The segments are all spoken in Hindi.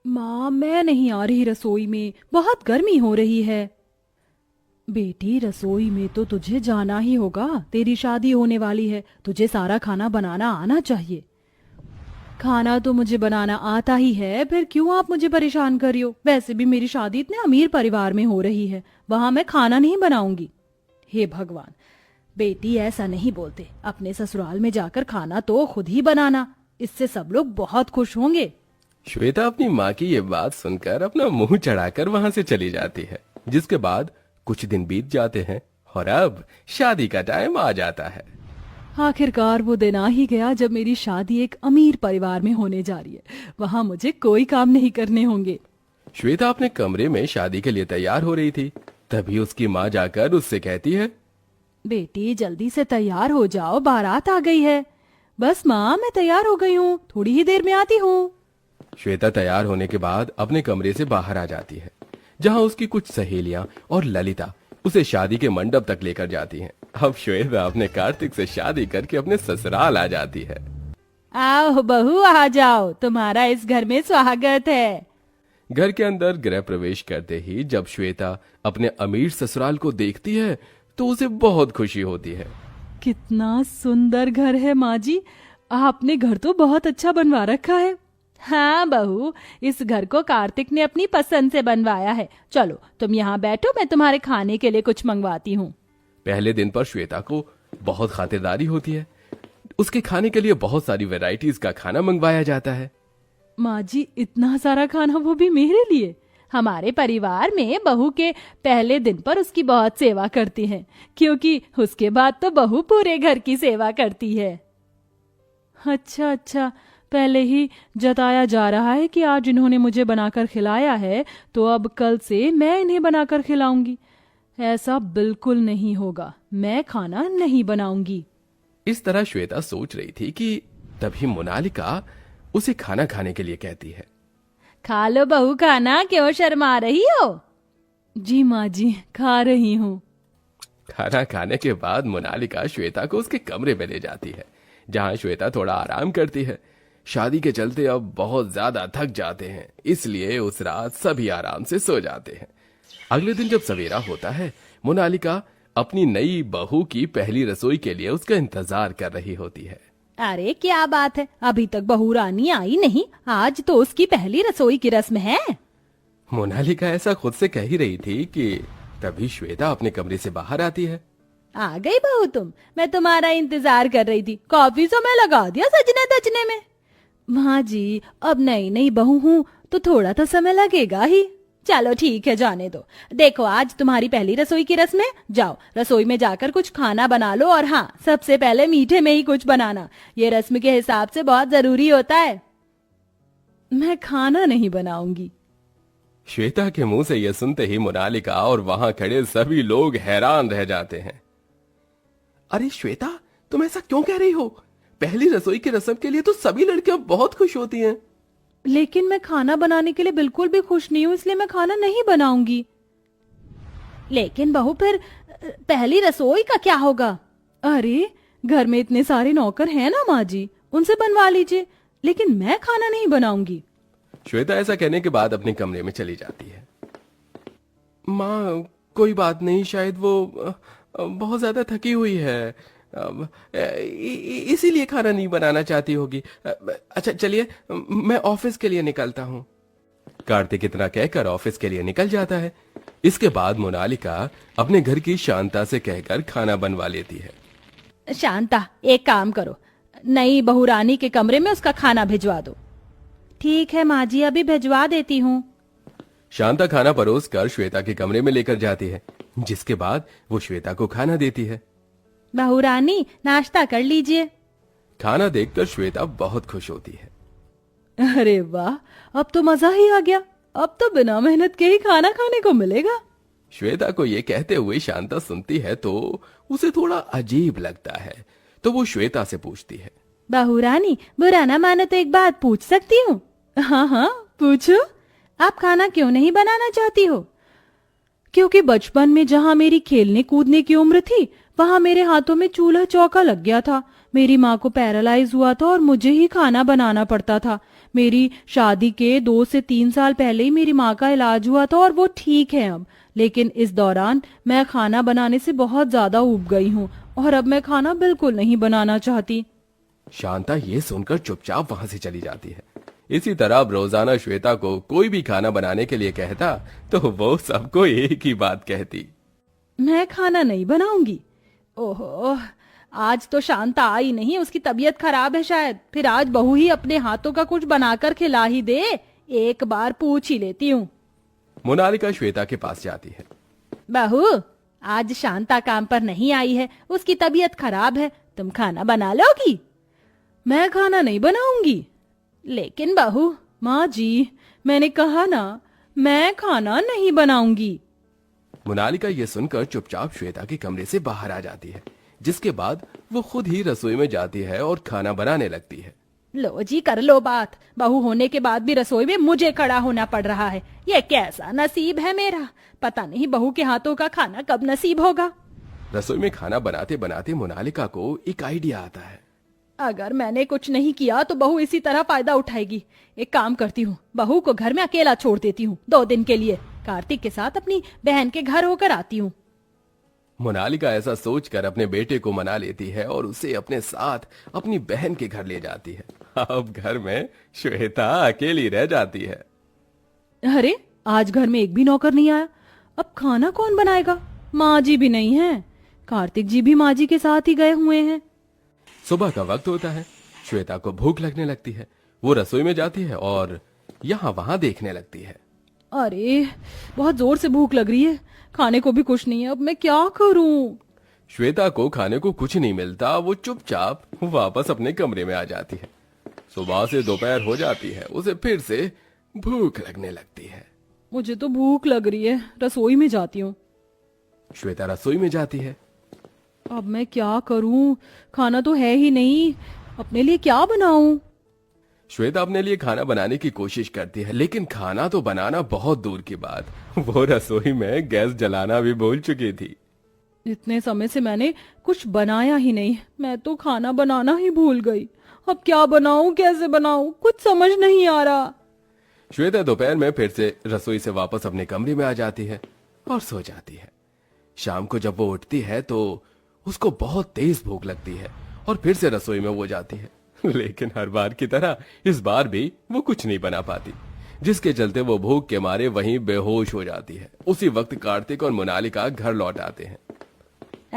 माँ, मैं नहीं आ रही रसोई में, बहुत गर्मी हो रही है। बेटी, रसोई में तो तुझे जाना ही होगा, तेरी शादी होने वाली है, तुझे सारा खाना बनाना आना चाहिए। खाना तो मुझे बनाना आता ही है, फिर क्यों आप मुझे परेशान कर रही हो? वैसे भी मेरी शादी इतने अमीर परिवार में हो रही है, वहां मैं खाना नहीं बनाऊंगी। हे भगवान, बेटी ऐसा नहीं बोलते, अपने ससुराल में जाकर खाना तो खुद ही बनाना, इससे सब लोग बहुत खुश होंगे। श्वेता अपनी माँ की ये बात सुनकर अपना मुंह चढ़ाकर वहां से चली जाती है। जिसके बाद कुछ दिन बीत जाते हैं और अब शादी का टाइम आ जाता है। आखिरकार वो दिन आ ही गया जब मेरी शादी एक अमीर परिवार में होने जा रही है, वहां मुझे कोई काम नहीं करने होंगे। श्वेता अपने कमरे में शादी के लिए तैयार हो रही थी, तभी उसकी माँ जाकर उससे कहती है। बेटी, जल्दी से तैयार हो जाओ, बारात आ गई है। बस माँ, मैं तैयार हो गई हूँ, थोड़ी ही देर में आती हूँ। श्वेता तैयार होने के बाद अपने कमरे से बाहर आ जाती है, जहां उसकी कुछ सहेलियां और ललिता उसे शादी के मंडप तक लेकर जाती हैं। अब श्वेता अपने कार्तिक से शादी करके अपने ससुराल आ जाती है। आओ बहू, आ जाओ, तुम्हारा इस घर में स्वागत है। घर के अंदर गृह प्रवेश करते ही जब श्वेता अपने अमीर ससुराल को देखती है तो उसे बहुत खुशी होती है। कितना सुंदर घर है माँ जी, आपने घर तो बहुत अच्छा बनवा रखा है। हाँ बहू, इस घर को कार्तिक ने अपनी पसंद से बनवाया है। चलो तुम यहाँ बैठो, मैं तुम्हारे खाने के लिए कुछ मंगवाती हूँ। पहले दिन पर श्वेता को बहुत खातिरदारी होती है। उसके खाने के लिए बहुत सारी वैरायटीज का खाना मंगवाया जाता है। माँ जी, इतना सारा खाना, वो भी मेरे लिए? हमारे परिवार में बहू के पहले दिन पर उसकी बहुत सेवा करती हैं, क्योंकि उसके बाद तो बहू पूरे घर की सेवा करती है। अच्छा अच्छा, पहले ही जताया जा रहा है कि आज इन्होंने मुझे बनाकर खिलाया है, तो अब कल से मैं इन्हें बनाकर खिलाऊंगी। ऐसा बिल्कुल नहीं होगा, मैं खाना नहीं बनाऊंगी। इस तरह श्वेता सोच रही थी कि तभी मोनालिका उसे खाना खाने के लिए कहती है। खा लो बहू खाना, क्यों शर्मा रही हो? जी माँ जी, खा रही हूँ। खाना खाने के बाद मोनालिका श्वेता को उसके कमरे में ले जाती है, जहां श्वेता थोड़ा आराम करती है। शादी के चलते अब बहुत ज्यादा थक जाते हैं, इसलिए उस रात सभी आराम से सो जाते हैं। अगले दिन जब सवेरा होता है, मोनालिका अपनी नई बहू की पहली रसोई के लिए उसका इंतजार कर रही होती है। अरे क्या बात है, अभी तक बहू रानी आई नहीं, आज तो उसकी पहली रसोई की रस्म है। मोनालिका ऐसा खुद से कह ही रही थी कि तभी श्वेता अपने कमरे से बाहर आती है। आ गई बहू तुम, मैं तुम्हारा इंतजार कर रही थी, काफी समय लगा दिया सजने धजने में। माँ जी, अब नई नई बहू हूँ तो थोड़ा तो समय लगेगा ही। चलो ठीक है, जाने दो। देखो, आज तुम्हारी पहली रसोई की रस्म है, जाओ रसोई में जाकर कुछ खाना बना लो, और हाँ, सबसे पहले मीठे में ही कुछ बनाना, ये रस्म के हिसाब से बहुत जरूरी होता है। मैं खाना नहीं बनाऊंगी। श्वेता के मुंह से यह सुनते ही मोनालिका और वहां खड़े सभी लोग हैरान रह जाते हैं। अरे श्वेता, तुम ऐसा क्यों कह रही हो? पहली रसोई की रस्म के लिए तो सभी लड़कियां बहुत खुश होती हैं। लेकिन मैं खाना बनाने के लिए बिल्कुल भी खुश नहीं हूँ, इसलिए मैं खाना नहीं बनाऊंगी। लेकिन बहू, फिर पहली रसोई का क्या होगा? अरे, घर में इतने सारे नौकर हैं ना माँ जी, उनसे बनवा लीजिए, लेकिन मैं खाना नहीं बनाऊंगी। श्वेता ऐसा कहने के बाद अपने कमरे में चली जाती है। माँ, कोई बात नहीं, शायद वो बहुत ज्यादा थकी हुई है, इसीलिए खाना नहीं बनाना चाहती होगी। अच्छा चलिए, मैं ऑफिस के लिए निकलता हूँ। कार्तिक इतना कहकर ऑफिस के लिए निकल जाता है। इसके बाद मोनालिका अपने घर की शांता से कहकर खाना बनवा लेती है। शांता, एक काम करो, नई बहू रानी के कमरे में उसका खाना भिजवा दो। ठीक है माँ जी, अभी भिजवा देती हूँ। शांता खाना परोस कर श्वेता के कमरे में लेकर जाती है, जिसके बाद वो श्वेता को खाना देती है। बहू रानी, नाश्ता कर लीजिए। खाना देखकर श्वेता बहुत खुश होती है। अरे वाह, अब तो मजा ही आ गया, अब तो बिना मेहनत के ही खाना खाने को मिलेगा। श्वेता को ये कहते हुए शांता सुनती है तो उसे थोड़ा अजीब लगता है, तो वो श्वेता से पूछती है। बहू रानी, बुरा ना मानो तो एक बात पूछ सकती हूँ? हाँ हाँ, पूछो। आप खाना क्यों नहीं बनाना चाहती हो? क्योंकि बचपन में जहाँ मेरी खेलने कूदने की उम्र थी, वहाँ मेरे हाथों में चूल्हा चौका लग गया था। मेरी माँ को पैरालाइज हुआ था और मुझे ही खाना बनाना पड़ता था। मेरी शादी के 2 से 3 साल पहले ही मेरी माँ का इलाज हुआ था और वो ठीक है अब। लेकिन इस दौरान मैं खाना बनाने से बहुत ज्यादा ऊब गई हूँ और अब मैं खाना बिल्कुल नहीं बनाना चाहती। शांता ये सुनकर चुपचाप वहां से चली जाती है। इसी तरह अब रोजाना श्वेता को कोई भी खाना बनाने के लिए कहता तो वो सबको एक ही बात कहती, मैं खाना नहीं बनाऊंगी। ओहो, आज तो शांता आई नहीं, उसकी तबीयत खराब है शायद। फिर आज बहू ही अपने हाथों का कुछ बनाकर खिला ही दे, एक बार पूछ ही लेती हूँ। मोनालिका श्वेता के पास जाती है। बहू, आज शांता काम पर नहीं आई है, उसकी तबीयत खराब है, तुम खाना बना लोगी? मैं खाना नहीं बनाऊंगी। लेकिन बहू, माँ जी, मैंने कहा ना, मैं खाना नहीं बनाऊंगी। मोनालिका ये सुनकर चुपचाप श्वेता के कमरे से बाहर आ जाती है, जिसके बाद वो खुद ही रसोई में जाती है और खाना बनाने लगती है। लो जी, कर लो बात। बहू होने के बाद भी रसोई में मुझे खड़ा होना पड़ रहा है। ये कैसा नसीब है मेरा, पता नहीं बहू के हाथों का खाना कब नसीब होगा। रसोई में खाना बनाते बनाते मोनालिका को एक आइडिया आता है। अगर मैंने कुछ नहीं किया तो बहू इसी तरह फायदा उठाएगी। एक काम करती हूँ, बहू को घर में अकेला छोड़ देती हूँ 2 दिन के लिए। कार्तिक के साथ अपनी बहन के घर होकर आती हूँ। मोनालिका ऐसा सोचकर अपने बेटे को मना लेती है और उसे अपने साथ अपनी बहन के घर ले जाती है। अब घर में श्वेता अकेली रह जाती है। अरे, आज घर में एक भी नौकर नहीं आया, अब खाना कौन बनाएगा? माँ जी भी नहीं है, कार्तिक जी भी माँ जी के साथ ही गए हुए हैं। सुबह का वक्त होता है। श्वेता को भूख लगने लगती है। वो रसोई में जाती है और यहाँ वहां देखने लगती है। अरे, बहुत जोर से भूख लग रही है, खाने को भी कुछ नहीं है, अब मैं क्या करूं? श्वेता को खाने को कुछ नहीं मिलता। वो चुपचाप वापस अपने कमरे में आ जाती है। सुबह से दोपहर हो जाती है, उसे फिर से भूख लगने लगती है। मुझे तो भूख लग रही है, रसोई में जाती हूँ। श्वेता रसोई में जाती है। अब मैं क्या करूं? खाना तो है ही नहीं, अपने लिए क्या बनाऊं? श्वेता अपने लिए खाना बनाने की कोशिश करती है, लेकिन खाना तो बनाना बहुत दूर की बात, वो रसोई में गैस जलाना भी भूल चुकी थी। इतने समय से मैंने कुछ बनाया ही नहीं, मैं तो खाना बनाना ही भूल गई। अब क्या बनाऊं, कैसे बनाऊं, कुछ समझ नहीं आ रहा। श्वेता दोपहर में फिर से रसोई से वापस अपने कमरे में आ जाती है और सो जाती है। शाम को जब वो उठती है तो उसको बहुत तेज भूख लगती है और फिर से रसोई में वो जाती है, लेकिन हर बार की तरह इस बार भी वो कुछ नहीं बना पाती, जिसके चलते वो भूख के मारे वहीं बेहोश हो जाती है। उसी वक्त कार्तिक और मोनालिका घर लौट आते हैं।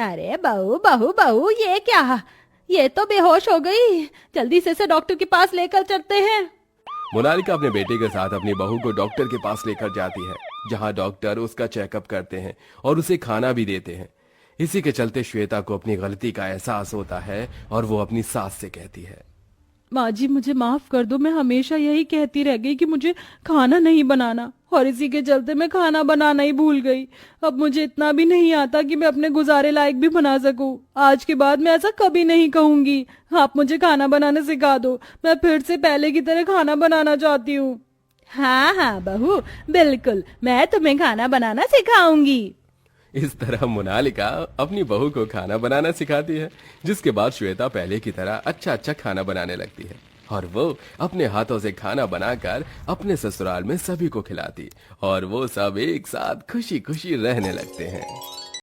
अरे बहू बहू बहू, ये क्या, ये तो बेहोश हो गई, जल्दी से इसे डॉक्टर के पास लेकर चलते हैं। मोनालिका अपने बेटे के साथ अपनी बहू को डॉक्टर के पास लेकर जाती है, जहां डॉक्टर उसका चेकअप करते हैं और उसे खाना भी देते हैं। इसी के चलते श्वेता को अपनी गलती का एहसास होता है और वो अपनी सास से कहती है, माँ जी, मुझे माफ कर दो, मैं हमेशा यही कहती रह गई कि मुझे खाना नहीं बनाना, और इसी के चलते मैं खाना बनाना ही भूल गई। अब मुझे इतना भी नहीं आता कि मैं अपने गुजारे लायक भी बना सकूं। आज के बाद मैं ऐसा कभी नहीं कहूंगी। आप मुझे खाना बनाना सिखा दो, मैं फिर से पहले की तरह खाना बनाना चाहती हूँ। हाँ हाँ बहू, बिल्कुल, मैं तुम्हें खाना बनाना सिखाऊंगी। इस तरह मोनालिका अपनी बहू को खाना बनाना सिखाती है, जिसके बाद श्वेता पहले की तरह अच्छा अच्छा खाना बनाने लगती है और वो अपने हाथों से खाना बनाकर अपने ससुराल में सभी को खिलाती और वो सब एक साथ खुशी खुशी रहने लगते हैं।